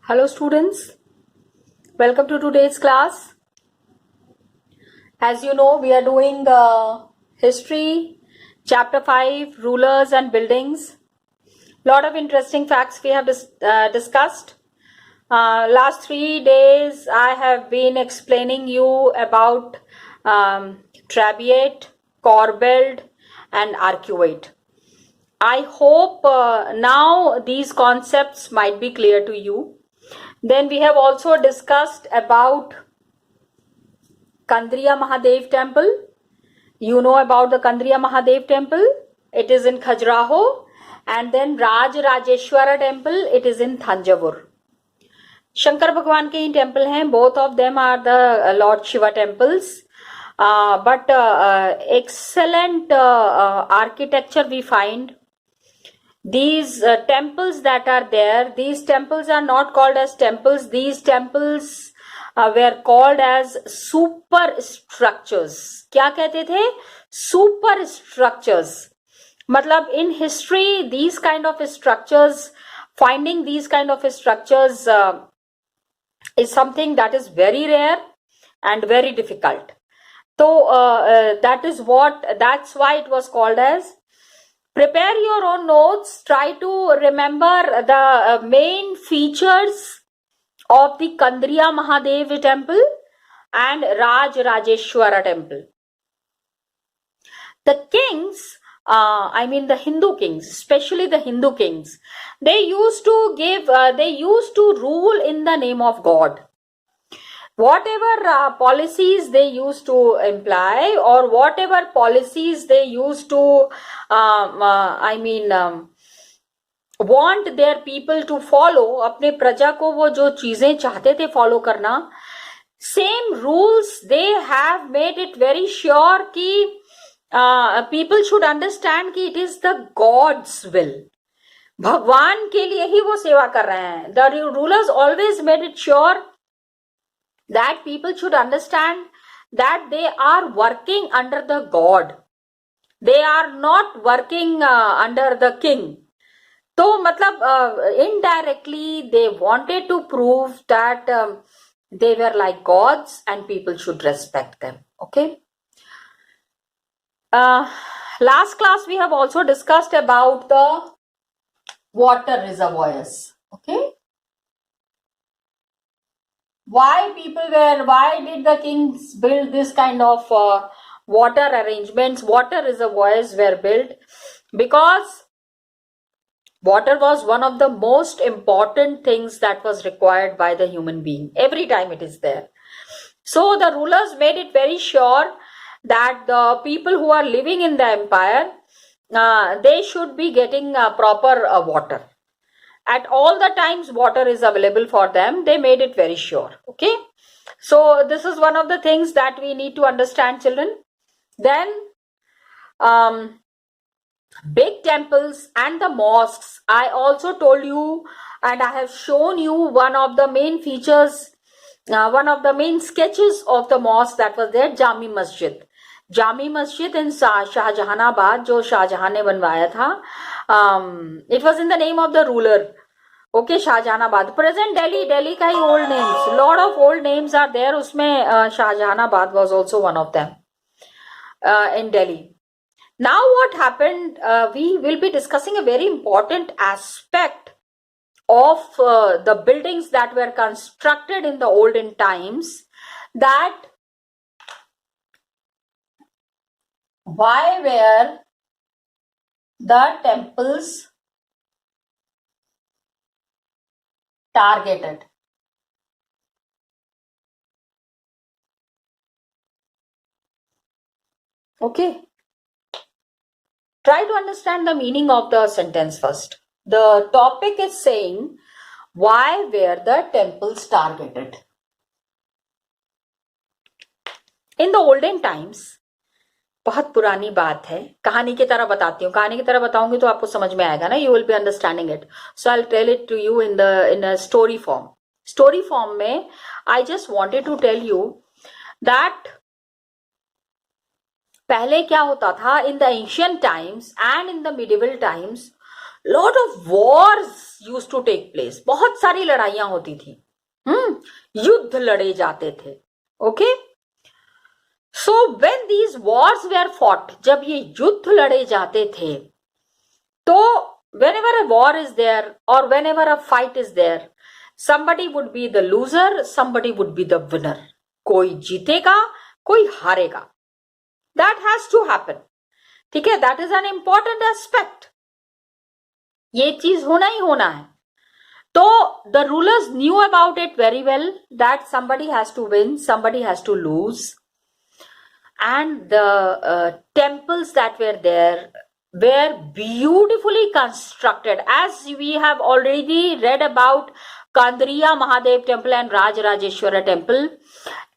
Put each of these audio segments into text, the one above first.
Hello students, welcome to today's class. As you know, we are doing history, chapter 5, rulers and buildings. Lot of interesting facts we have discussed. Last 3 days I have been explaining you about Trabeate, Corbeld and Arcuate. I hope now these concepts might be clear to you. Then we have also discussed about Kandriya Mahadev temple. You know about the Kandriya Mahadev temple. It is in Khajuraho. And then Raj Rajeshwara temple. It is in Thanjavur. Shankar Bhagwan ke temple hain. Both of them are the Lord Shiva temples. But excellent architecture we find. These temples that are there, these temples are not called as temples. These temples were called as superstructures. क्या कहते थे? Superstructures. मतलब in history, these kind of structures, finding these kind of structures is something that is very rare and very difficult. So that's why it was called as. Prepare your own notes. Try to remember the main features of the Kandriya Mahadev temple and Raj Rajeshwara temple. The kings, the Hindu kings, especially the Hindu kings, they used to rule in the name of God. Whatever policies they used to imply or whatever policies they used to want their people to follow, अपने प्रजा को वो जो चीजें चाहते थे follow करना, same rules they have made it very sure कि people should understand कि it is the God's will. भगवान के लिए ही वो सेवा कर रहे हैं. The rulers always made it sure that people should understand that they are working under the God. They are not working under the king. So, indirectly they wanted to prove that they were like gods and people should respect them. Okay. Last class we have also discussed about the water reservoirs. Okay. Why did the kings build this kind of water arrangements? Water reservoirs were built because water was one of the most important things that was required by the human being. Every time it is there. So the rulers made it very sure that the people who are living in the empire, they should be getting proper water. At all the times water is available for them. They made it very sure. Okay. So this is one of the things that we need to understand, children. Then big temples and the mosques. I also told you and I have shown you one of the main features, one of the main sketches of the mosque that was there, Jami Masjid. Jami Masjid in Shahjahanabad, जो शाहजहां ने बनवाया था. It was in the name of the ruler. Okay, Shahjahanabad. Present Delhi का ही old names. Lot of old names are there. उसमें Shahjahanabad was also one of them in Delhi. Now what happened? We will be discussing a very important aspect of the buildings that were constructed in the olden times. That why were the temples targeted? Okay. Try to understand the meaning of the sentence first. The topic is saying, why were the temples targeted? In the olden times, बहुत पुरानी बात है, कहानी की तरह बताती हूँ. कहानी की तरह बताऊंगी तो आपको समझ में आएगा ना. You will be understanding it. So I'll tell it to you in a story form. Story form में I just wanted to tell you that पहले क्या होता था in the ancient times and in the medieval times, lot of wars use to take place, बहुत सारी लड़ाइयां होती थी, युद्ध लड़े जाते थे. Okay, so when these wars were fought, जब ये युद्ध लड़े जाते थे, तो whenever a war is there or whenever a fight is there, somebody would be the loser, somebody would be the winner. कोई जीतेगा, कोई हारेगा. That has to happen. ठीक है, that is an important aspect. ये चीज होना ही होना है. तो the rulers knew about it very well, that somebody has to win, somebody has to lose. And the temples that were there were beautifully constructed, as we have already read about Kandriya Mahadev temple and Rajarajeshwara temple.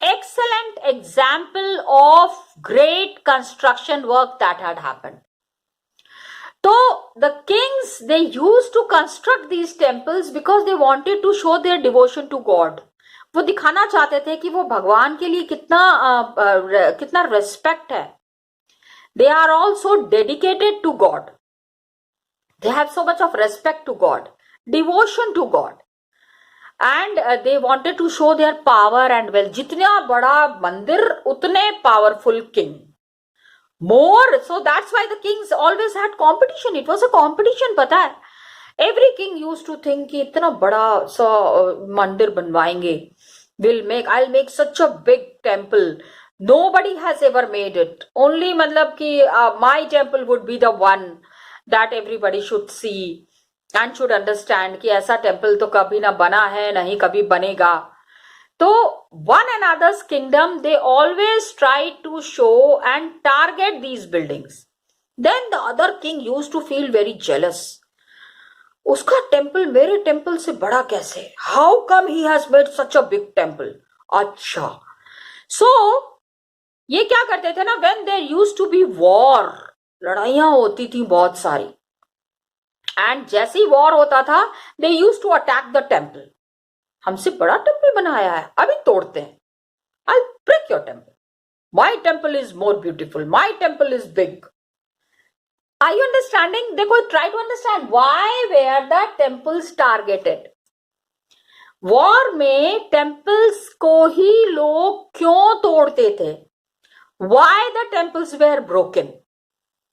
Excellent example of great construction work that had happened. So the kings, they used to construct these temples because they wanted to show their devotion to God. वो दिखाना चाहते थे कि वो भगवान के लिए कितना रेस्पेक्ट है. They are also dedicated to God. They have so much of respect to God, devotion to God. And they wanted to show their power and wealth. जितना बड़ा मंदिर उतने powerful king. More, so that's why the kings always had competition. It was a competition, पता है. Every king used to think कि इतना बड़ा सा मंदिर बनवाएंगे. I'll make such a big temple. Nobody has ever made it. Only मतलब कि my temple would be the one that everybody should see and should understand कि ऐसा temple तो कभी ना बना है, नहीं कभी बनेगा. तो one another's kingdom, they always try to show and target these buildings. Then the other king used to feel very jealous. उसका टेम्पल मेरे टेम्पल से बड़ा कैसे? How come he has made such a big temple? अच्छा, so ये क्या करते थे ना, when there used to be war, लड़ाइयां होती थी बहुत सारी, एंड जैसे ही वॉर होता था, they used to attack the temple. हमसे बड़ा टेम्पल बनाया है, अभी तोड़ते हैं. I break your temple. My temple is more beautiful. My temple is big. Are you understanding? देखो, try to understand why were the temples targeted. War में temples को ही लोग क्यों तोड़ते थे? Why the temples were broken?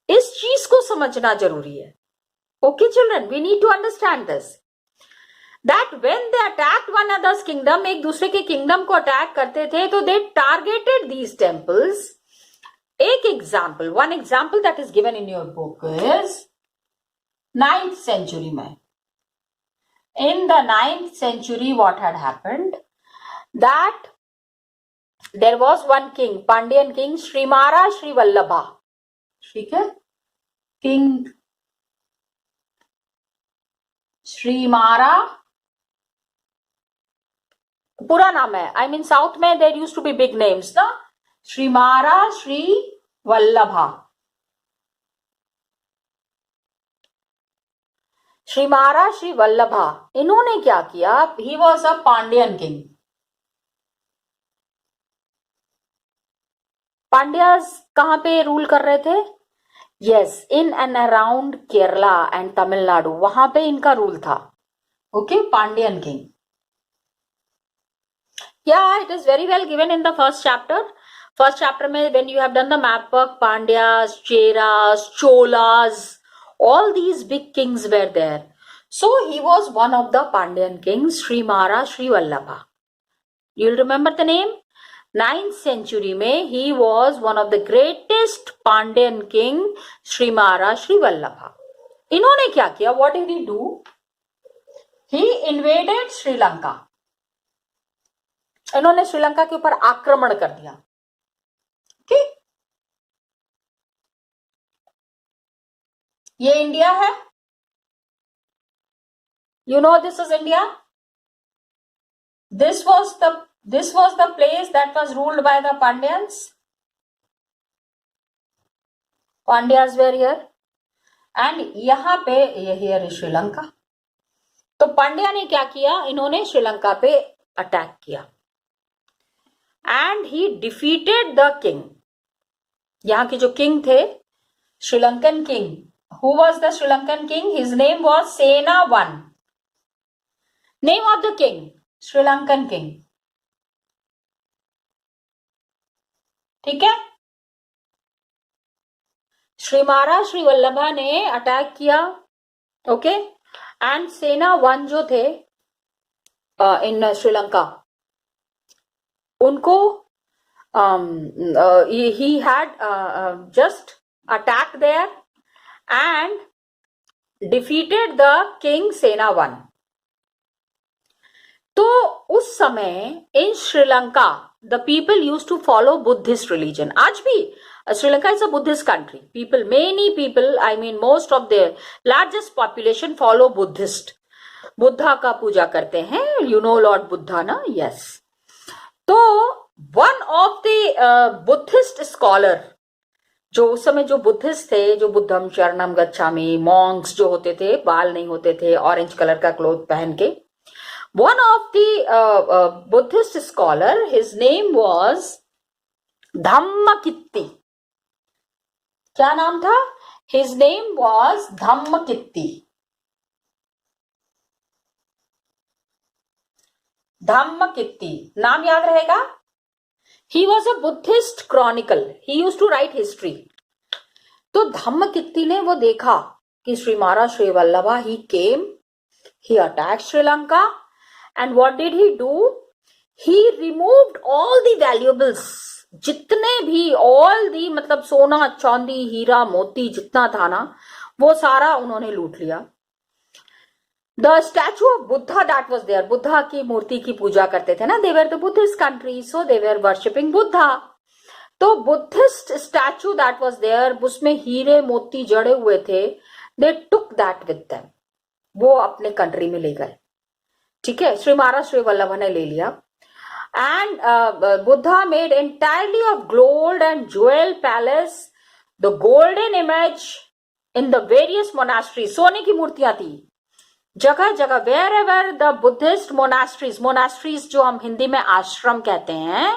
इस चीज को समझना जरूरी है. Okay children, we need to understand this. That when they attacked one another's kingdom, एक दूसरे के किंगडम को अटैक करते थे, तो they targeted these temples. एक example, one example that is given in your book is 9th century में. In the 9th century, what had happened? That there was one king, Pandyan king, Srimara Sri Vallabha. ठीक है, king श्रीमारा पूरा नाम है. I mean south में there used to be big names ना. श्रीमारा श्री वल्लभा. श्रीमारा श्री वल्लभा, इन्होंने क्या किया? He was a Pandyan king. Pandyas कहां पे रूल कर रहे थे? Yes, in and around Kerala and Tamil Nadu, वहां पे इनका रूल था. Okay, Pandyan king. Yeah, it is very well given in the first chapter. First chapter में when you have done the map work, Pandyas, Cheras, Cholas, all these big kings were there. So he was one of the Pandyan kings, Srimara Sri Vallabha. You'll remember the name? 9th century में he was one of the greatest Pandyan king, Srimara Sri Vallabha. इन्होंने क्या किया? What did he do? He invaded Sri Lanka. इन्होंने श्रीलंका के ऊपर आक्रमण कर दिया. ठीक, ये इंडिया है. You know this is India. This was the place that was ruled by the Pandyans. Pandyas were here. And यहाँ पे here is श्रीलंका. तो पांड्या ने क्या किया? इन्होंने श्रीलंका पे अटैक किया. And he defeated the king. यहाँ के जो किंग थे, Sri Lankan king, Who was the Sri Lankan king? His name was Sena I. Name of the king, Sri Lankan king. ठीक है, श्रीमारा श्री वल्लभा ने अटैक किया. ओके, एंड सेना वन जो थे इन श्रीलंका, उनको he had just attacked there and defeated the king Sena I. तो उस समय इन Sri Lanka the people used to follow Buddhist religion. आज भी Sri Lanka is a Buddhist country. Many people, I mean most of the largest population follow Buddhist. Buddha का पूजा करते हैं. You know Lord Buddha ना? Yes. तो one of the Buddhist scholar, जो उस समय जो बुद्धिस्ट थे, जो बुद्धम शरणम गच्छामि, मॉन्क्स जो होते थे, बाल नहीं होते थे, ऑरेंज कलर का क्लोथ पहन के, one of the Buddhist scholar, his name was Dhammakitti. क्या नाम था? His name was Dhammakitti. Dhammakitti, नाम याद रहेगा. He was a Buddhist chronicle. He used to write history. तो धम्मकित्ती ने वो देखा कि श्रीमारा श्री वल्लभा, he came, he attacked Sri Lanka, and what did he do? He removed all the valuables, जितने भी all the मतलब सोना चांदी हीरा मोती जितना था ना, वो सारा उन्होंने लूट लिया. The statue of Buddha that was there, Buddha की मूर्ति की पूजा करते थे ना, they were the Buddhist country, so they were worshipping Buddha. तो Buddhist statue that was there, उसमें हीरे मोती जड़े हुए थे, they took that with them. वो अपने कंट्री में ले गए. ठीक है, श्रीमारा श्री वल्लभा ने ले लिया. And Buddha made entirely of gold and jewel palace, the golden image in the various monasteries. सोने की मूर्तियां थी जगह जगह. wherever the Buddhist monasteries जो हम हिंदी में आश्रम कहते हैं,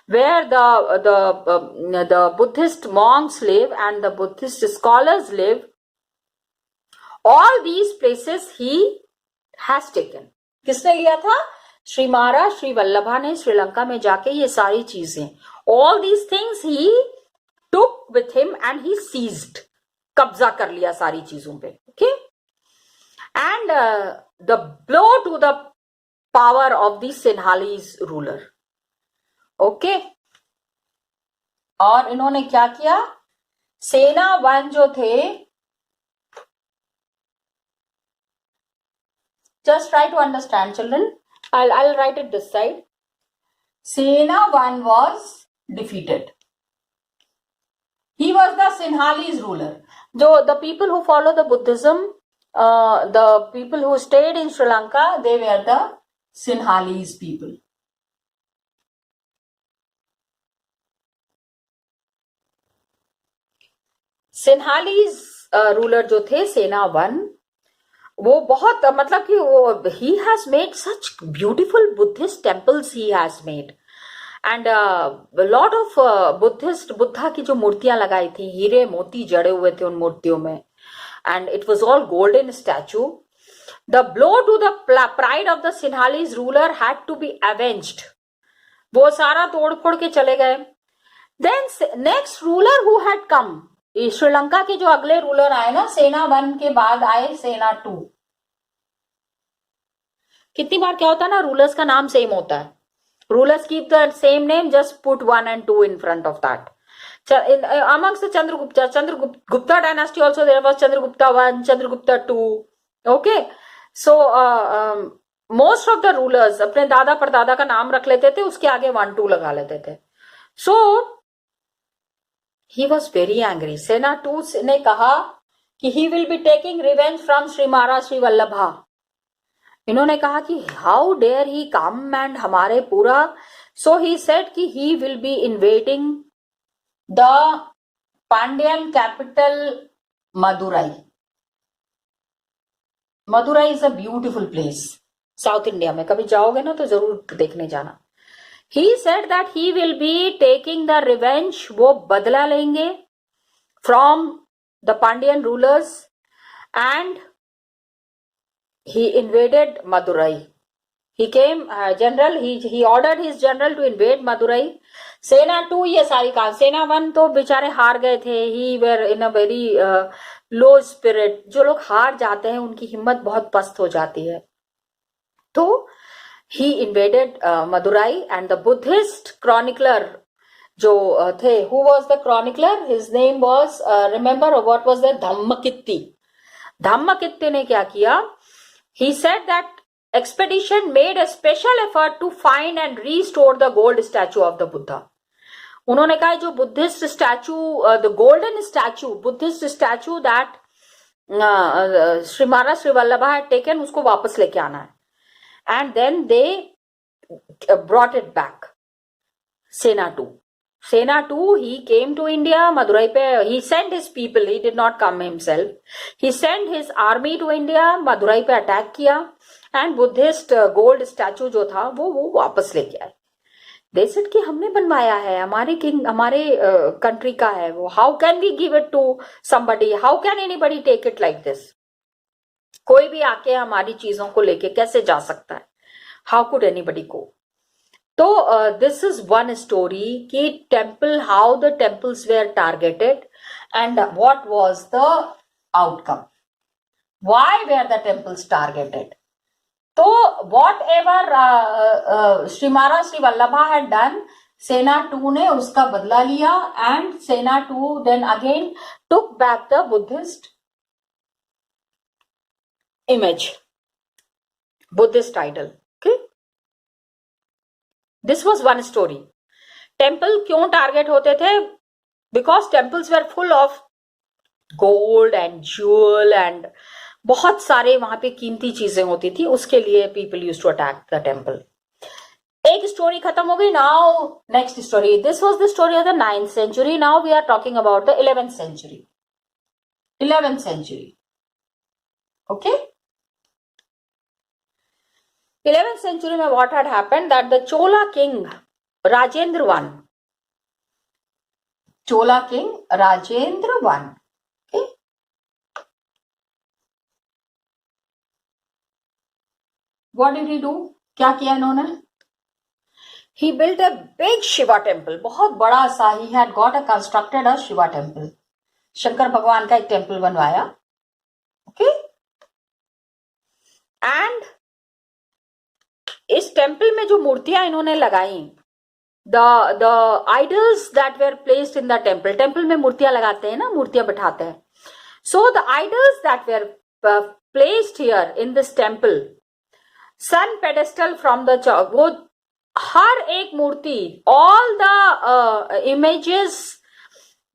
where the Buddhist monks live and the Buddhist scholars live, all these places he has taken. किसने लिया था? श्रीमारा श्री वल्लभा ने श्रीलंका में जाके ये सारी चीजें, all these things he took with him and he seized, कब्जा कर लिया सारी चीजों पे. okay, and the blow to the power of the Sinhalese ruler. okay, और इन्होंने क्या किया? सेना वन जो थे, just try to understand children, I'll write it this side. Sena I was defeated. He was the Sinhalese ruler. The people who follow the Buddhism, the people who stayed in Sri Lanka, they were the Sinhalese people. Sinhalese ruler जो थे, सेना one, वो बहुत मतलब कि वो he has made such beautiful Buddhist temples he has made, and a lot of Buddhist Buddha की जो मूर्तियां लगाई थी, हीरे मोती जड़े हुए थे उन मूर्तियों में, and it was all golden statue. The blow to the pride of the Sinhalese ruler had to be avenged. वो सारा तोड़ फोड़ के चले गए. Then next ruler who had come, Sri Lanka के जो अगले रूलर आए ना, सेना वन के बाद आए सेना टू. कितनी बार क्या होता है ना, रूलर्स का नाम सेम होता है. Rulers keep the same name, just put 1 and 2 in front of that. Amongst the Chandragupta dynasty also there was Chandragupta 1, Chandragupta 2. okay, so most of the rulers अपने दादा परदादा का नाम रख लेते थे, उसके आगे 1 2 लगा लेते थे. so he was very angry. सेना 2 ने कहा कि he will be taking revenge from श्रीमारा Shri वल्लभा. इन्होंने कहा कि how dare he come and हमारे पूरा. so he said कि he will be invading the Pandyan capital Madurai. Madurai is a beautiful place, South India में. कभी जाओगे ना तो जरूर देखने जाना. He said that he will be taking the revenge, वो बदला लेंगे from the Pandyan rulers, and he invaded Madurai. He came, he ordered his general to invade Madurai. सेना 2 ये सारी काम, सेना 1 तो बेचारे हार गए थे. He were in a very low spirit. जो लोग हार जाते हैं उनकी हिम्मत बहुत पस्त हो जाती है. तो he invaded Madurai, and the Buddhist chronicler जो थे, who was the chronicler? His name was, remember what was the Dhammakitti. Dhammakitti ने क्या किया? He said that expedition made a special effort to find and restore the gold statue of the Buddha. उन्होंने कहा जो Buddhist statue, the golden statue, Buddhist statue that Shri Maharaj Shri Vallabha had taken, उसको वापस लेके आना है. And then they brought it back. Sena 2 he came to India. Madurai पे he sent his people, he did not come himself. He sent his army to India. Madurai पे attack किया and Buddhist gold statue जो था वो वापस लेके आए. They said कि हमने बनवाया है, हमारे किंग, हमारे कंट्री का है वो. How can we give it to somebody? How can anybody take it like this? कोई भी आके हमारी चीजों को लेके कैसे जा सकता है? How could anybody go? तो दिस इज वन स्टोरी कि temple, how the temples were targeted and what was the outcome. Why were the temples targeted? तो whatever Shri Maharaj Shri Vallabha had done, सेना 2 ने उसका बदला लिया. And Sena 2 then again took back the Buddhist image, Buddhist idol. Okay, this was one story. Temple क्यों target होते थे? Because temples were full of gold and jewel and बहुत सारे वहां पे कीमती चीजें होती थी. उसके लिए people used to attack the temple. एक स्टोरी खत्म हो गई. Now next story. This was the story of the 9th century. Now we are talking about the 11th century. 11th century. Okay, 11th century में what had happened that the Chola king Rajendra I, Chola king Rajendra I, okay, what did he do? क्या किया इन्होंने? He built a big Shiva temple, बहुत बड़ा सा. He had got a constructed a Shiva temple. Shankar भगवान का एक temple बनवाया. ओके, एंड इस टेम्पल में जो मूर्तियां इन्होंने लगाई, the idols that were placed in the temple, temple में मूर्तियां लगाते हैं ना, मूर्तियां बिठाते हैं. So the idols that were placed here in this temple, sun pedestal from the, वो हर एक मूर्ति, all the images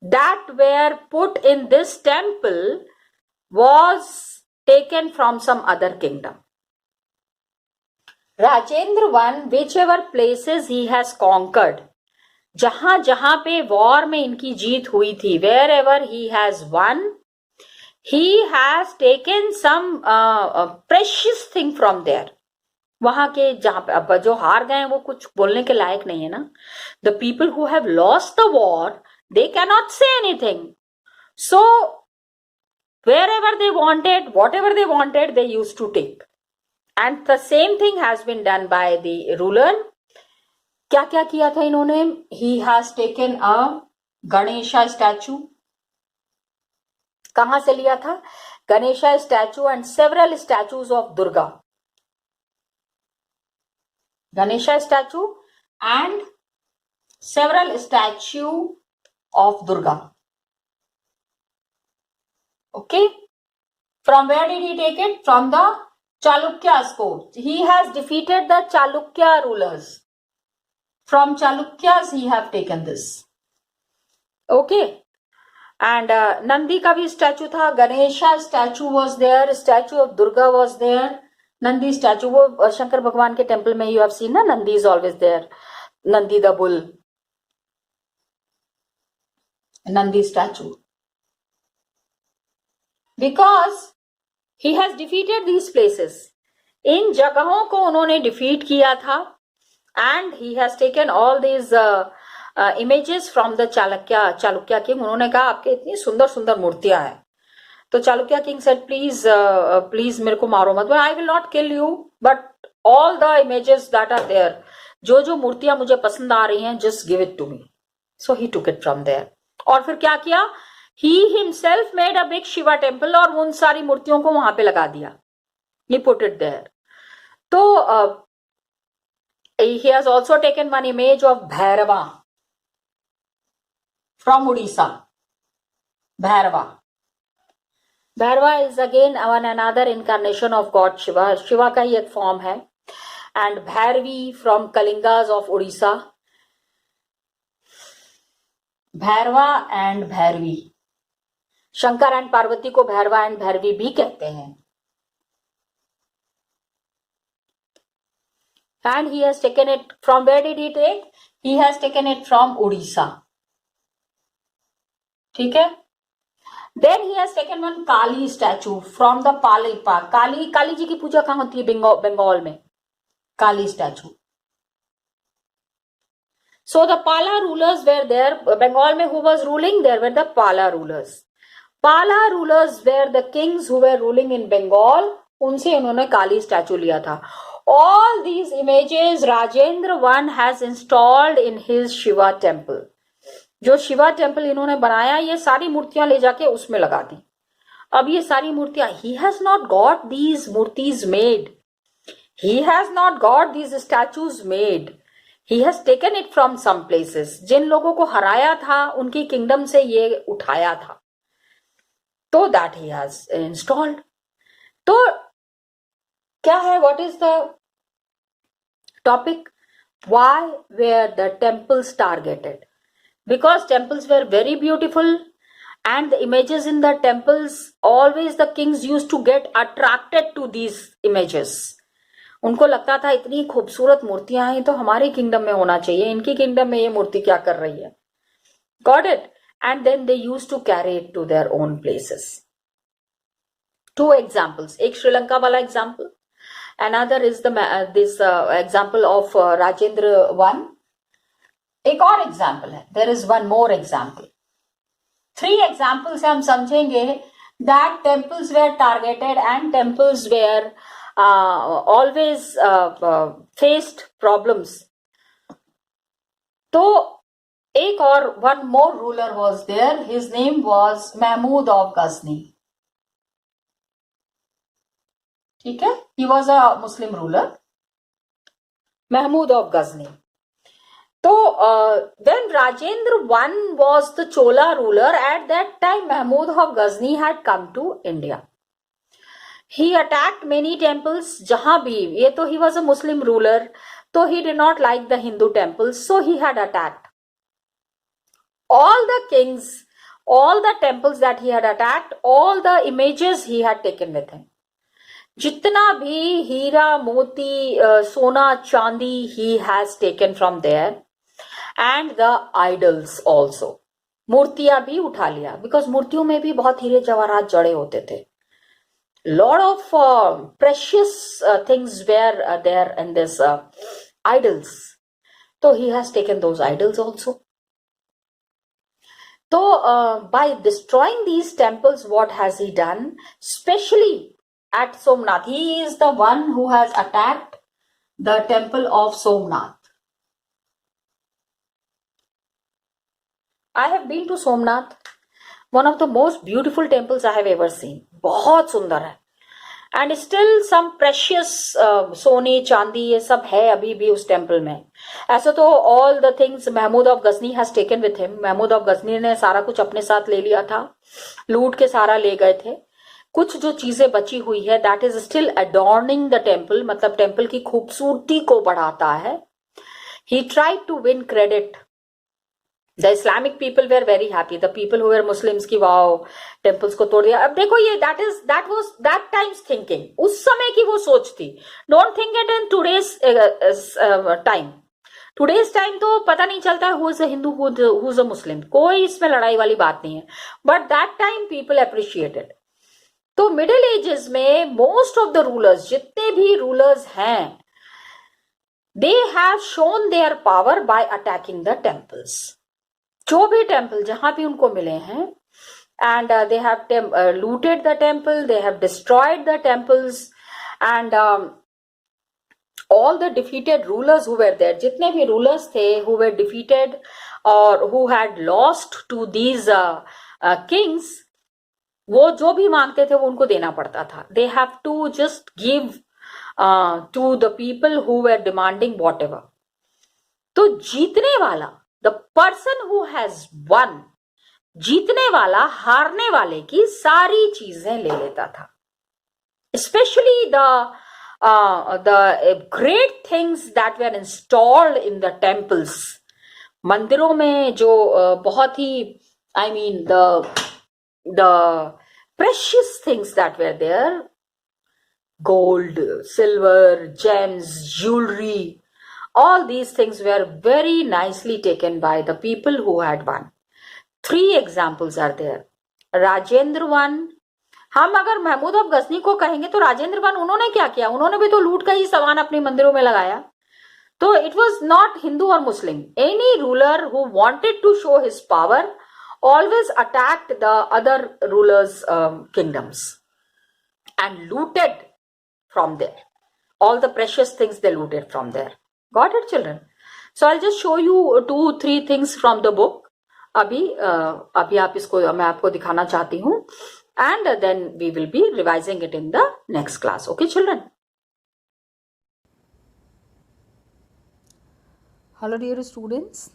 that were put in this temple was taken from some other kingdom. Rajendra one, which ever places he has conquered, जहां जहां पे war में इनकी जीत हुई थी, wherever he has won, he has taken some precious thing from there. वहां के जहां पे अब जो हार गए वो कुछ बोलने के लायक नहीं है ना. The people who have lost the war, they can not say anything. So wherever they wanted, whatever they wanted, they use to take. And the same thing has been done by the ruler. क्या क्या किया था इन्होंने? He has taken a Ganesha statue. कहां से लिया था? Ganesha statue and several statues of Durga. Ganesha statue and several statue of Durga. Okay. From where did he take it? From the Chalukyas court. He has defeated the Chalukya rulers. From Chalukyas he have taken this. Okay. And Nandi का भी statue था, Ganesha statue was there, statue of Durga was there, Nandi statue, वो शंकर भगवान के temple में you have seen ना, Nandi is always there, Nandi the bull, Nandi statue. Because he has defeated these places. इन जगहों को उन्होंने defeat किया था. and he has taken all these images from the Chalukya king. उन्होंने कहा आपके इतनी सुंदर सुंदर मूर्तियां हैं. तो Chalukya king said please please मेरे को मारो मत. I will not kill you but all the images that are there, जो जो मूर्तियां मुझे पसंद आ रही हैं, just give it to me. So he took it from there. और फिर क्या किया, he himself made a big Shiva temple और उन सारी मूर्तियों को वहां पे लगा दिया. ही पुट इट देयर. तो he has also taken one image of Bhairava from Odisha. Bhairava is again another incarnation of God Shiva. Shiva का ही एक फॉर्म है. And Bhairavi from Kalingas of Odisha. Bhairava and Bhairavi, Shankar and Parvati को भैरवा एंड भैरवी भी कहते हैं. And he has taken it from where did he take? He has taken it from Odisha. ठीक है. Then he has taken one Kali statue from the Palipa. Kali ji की पूजा कहाँ होती है? बंगाल में Kali statue. So the Pala rulers were there. Bengal में who was ruling? There were the Pala rulers. Pala rulers were the kings who were ruling in Bengal. उनसे उन्होंने काली statue लिया था. All these images Rajendra I has installed in his Shiva temple. जो Shiva temple इन्होंने बनाया, ये सारी मूर्तियां ले जाके उसमें लगा दी. अब ये सारी मूर्तियां, he has not got these मूर्तिज made. He has not got these statues made. He has taken it from some places. जिन लोगों को हराया था उनकी किंगडम से ये उठाया था. तो that he has installed. तो क्या है, what is the topic? Why were the temples targeted? Because temples were very beautiful and the images in the temples, always the kings used to get attracted to these images. उनको लगता था इतनी खूबसूरत मूर्तियां हैं तो हमारे किंगडम में होना चाहिए, इनकी किंगडम में ये मूर्ति क्या कर रही है. Got it? And then they used to carry it to their own places. Two examples. एक श्रीलंका वाला example. Another is this example of Rajendra I. एक और example है. There is one more example. 3 examples हम समझेंगे that temples were targeted and temples were always faced problems. तो एक और one more ruler was there. His name was Mahmud of Ghazni. ठीक है. He was a Muslim ruler, Mahmud of Ghazni. So when Rajendra I was the Chola ruler, at that time Mahmud of Ghazni had come to India. He attacked many temples. जहां भी ये तो he was a Muslim ruler, so he did not like the Hindu temples, so he had attacked all the kings, all the temples that he had attacked, all the images he had taken with him. जितना भी हीरा मोती सोना चांदी he has taken from there, and the idols also. मूर्तियां भी उठा लिया, because मूर्तियों में भी बहुत हीरे जवाहरात जड़े होते थे. Lot of precious things were there in this idols. So he has taken those idols also. So by destroying these temples, what has he done? Especially at Somnath, he is the one who has attacked the temple of Somnath. I have been to Somnath, one of the most beautiful temples I have ever seen. बहुत सुंदर है. And still some precious सोने चांदी ये सब है अभी भी उस टेम्पल में. ऐसे तो all the things Mahmud of Ghazni has taken with him. Mahmud of Ghazni ने सारा कुछ अपने साथ ले लिया था, लूट के सारा ले गए थे. कुछ जो चीजें बची हुई है that is still adorning the temple, मतलब टेम्पल की खूबसूरती को बढ़ाता है. He tried to win credit. The Islamic people were very happy. The people who were Muslims की wow temples को तोड़ दिया. अब देखो ये that was that time's thinking. उस समय की वो सोच थी. Don't think it in today's time. Today's time तो पता नहीं चलता है who is a Hindu, who is a Muslim. कोई इसमें लड़ाई वाली बात नहीं है. But that time people appreciated. तो मिडिल एजेस में मोस्ट ऑफ द रूलर्स, जितने भी रूलर्स हैं, they have shown their power by attacking the temples. जो भी टेम्पल जहां भी उनको मिले हैं, and they have looted the temple, they have destroyed the temples, and all the defeated rulers who were there, जितने भी rulers थे who were defeated or who had lost to these kings, वो जो भी मांगते थे वो उनको देना पड़ता था. They have to just give to the people who were demanding whatever. तो जीतने वाला, the person who has won, जीतने वाला हारने वाले की सारी चीजें ले लेता था. Especially the great things that were installed in the temples. मंदिरों में जो बहुत ही, I mean the precious things that were there, gold, silver, gems, jewelry, all these things were very nicely taken by the people who had won. 3 examples are there. Rajendra one, हम अगर Mahmood of Ghazni को कहेंगे तो Rajendra one उन्होंने क्या किया, उन्होंने भी तो लूट का ही सामान अपने मंदिरों में लगाया. तो इट वॉज नॉट हिंदू और मुस्लिम. Any ruler who wanted to show his power always attacked the other rulers' kingdoms and looted from there. All the precious things they looted from there. Got it, children? So I'll just show you 2-3 things from the book. अभी आप इसको मैं आपको दिखाना चाहती हूँ, and then we will be revising it in the next class. Okay, children? Hello, dear students.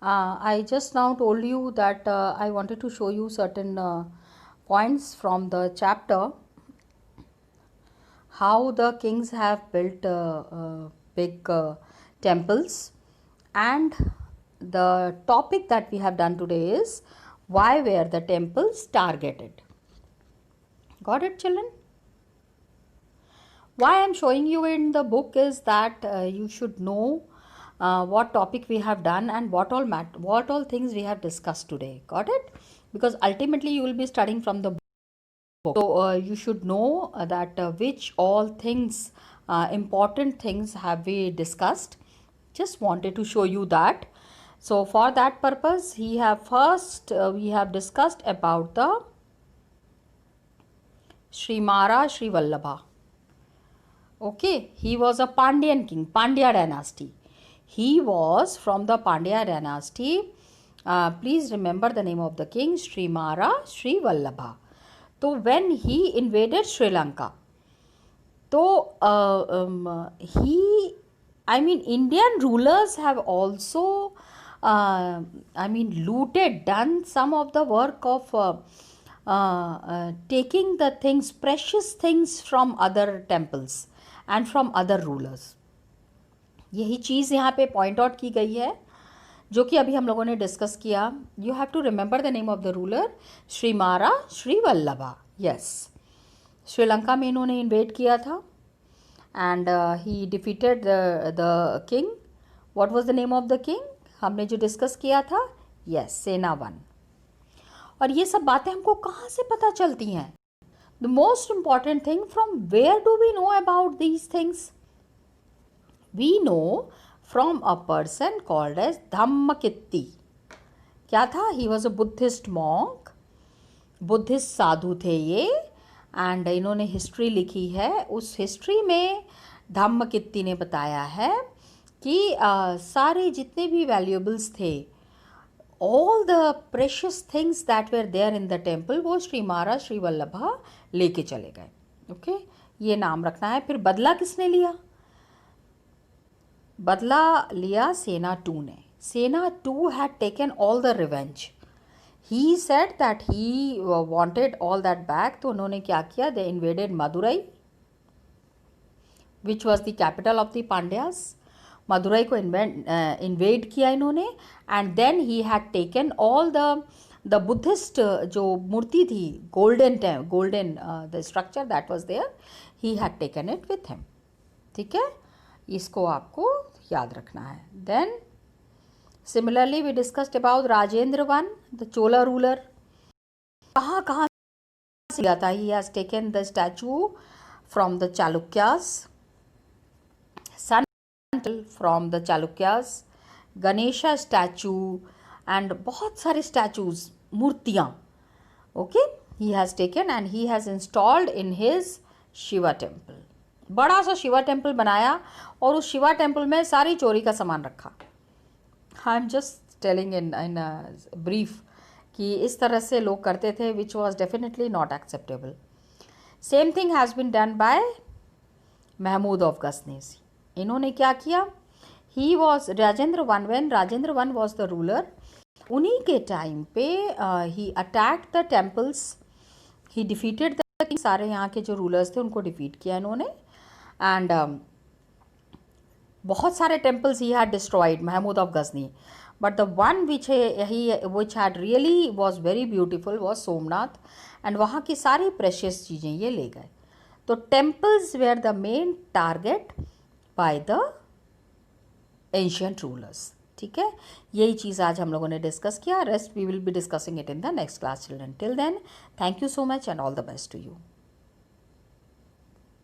I just now told you that I wanted to show you certain points from the chapter, how the kings have built big temples, and the topic that we have done today is why were the temples targeted. Got it, children? Why I am showing you in the book is that you should know what topic we have done and what all things we have discussed today. Got it? Because ultimately you will be studying from the book. So you should know that which all things, important things have we discussed. Just wanted to show you that. So for that purpose, we have discussed about the Srimara Sri Vallabha. Okay, he was a Pandyan king, Pandya dynasty. He was from the Pandya dynasty. Please remember the name of the king, Srimara Sri Vallabha. So when he invaded Sri Lanka, Indian rulers have also looted, done some of the work of taking the things, precious things from other temples and from other rulers. यही चीज़ यहाँ पे point out की गई है जो कि अभी हम लोगों ने डिस्कस किया. You have to remember the name of the ruler, Srimara Shri Vallabha. Yes, Sri Lanka में इन्होंने इन्वेड किया था and he defeated the king. What was the name of the king हमने जो डिस्कस किया था? यस, सेनावन. और ये सब बातें हमको कहाँ से पता चलती हैं? The most important thing, from where do we know about these things? We know from a person called as Dhammakitti. क्या था? He was a Buddhist monk. Buddhist साधु थे ये, एंड इन्होंने हिस्ट्री लिखी है. उस हिस्ट्री में धम्मकित्ती ने बताया है कि सारे जितने भी वैल्यूएबल्स थे, all the precious things that were there in the temple, वो श्रीमारा श्री वल्लभा लेके चले गए. ओके, ये नाम रखना है. फिर बदला किसने लिया? बदला लिया सेना 2 ने. सेना 2 had taken all the revenge. He said that he wanted all that back. तो उन्होंने क्या किया? They invaded Madurai, which was the capital of the Pandyas. Madurai को इन्वेड किया इन्होंने, and then he had taken all the Buddhist जो मूर्ति थी, golden the structure that was there, he had taken it with him. ठीक है, इसको आपको याद रखना है. Then similarly we discussed about Rajendra one, the Chola ruler. कहाँ से लिया था? He has taken the statue from the Chalukyas. Son from the Chalukyas, Ganesha statue and बहुत सारे स्टैचूज, मूर्तियाँ, okay, he has taken and he has installed in his Shiva temple. बड़ा सा Shiva temple बनाया और उस शिवा टेम्पल में सारी चोरी का सामान रखा। I am just telling in brief कि इस तरह से लोग करते थे, which was definitely not acceptable. Same thing has been done by Mahmud of Ghaznis. इन्होंने क्या किया, he was Rajendra one, when Rajendra one was the ruler, उन्हीं के टाइम पे he attacked the temples, he defeated the, सारे यहाँ के जो रूलर्स थे उनको डिफीट किया इन्होंने, एंड बहुत सारे temples he had destroyed, Mahmud of Ghazni, but the one which had really was very beautiful was Somnath, and वहाँ की सारी प्रेशियस चीज़ें ये ले गए। तो temples were the main target by the ancient rulers. ठीक है, यही चीज़ आज हम लोगों ने डिस्कस किया। Rest we will be discussing it in the next class children. Till then, thank you so much and all the best to you.